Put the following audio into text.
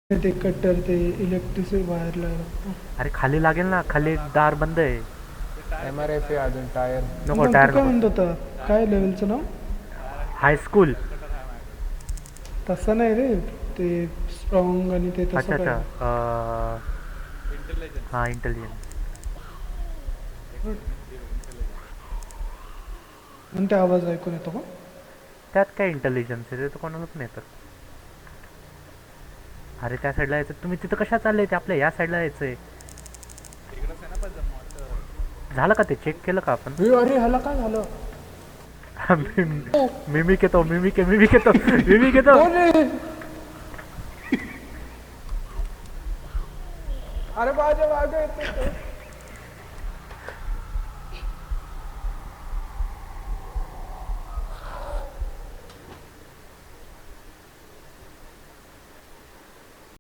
ते कट्टर ते इलेक्ट्रिसिटी वायर लागला. अरे खाली लागेल ना, खाली दार बंद आहे. MRF आहे अजून टायर. नको तू टायर काय नको. म्हणत होता? काय लेवलचं नाव? हायस्कूल. तसं नाही रे, ते स्ट्रॉंग आणि ते अच्छा तसं अच्छा. काय. हां इंटेलिजन्स. आणि ते आवाज ऐकून येतो का? त्यात काय इंटेलिजन्स आहे, ते तर कोणाला पण येतं. अरे त्या साईडला यायचं, तुम्ही तिथं कशा चाललंय? ते आपल्या या साईडला यायचंय. झालं का ते? चेक केलं का आपण? अरे ह्याला काय झालं? मिमिक येतो, मिमिक येतो. अरे माझ्या मागे येतो.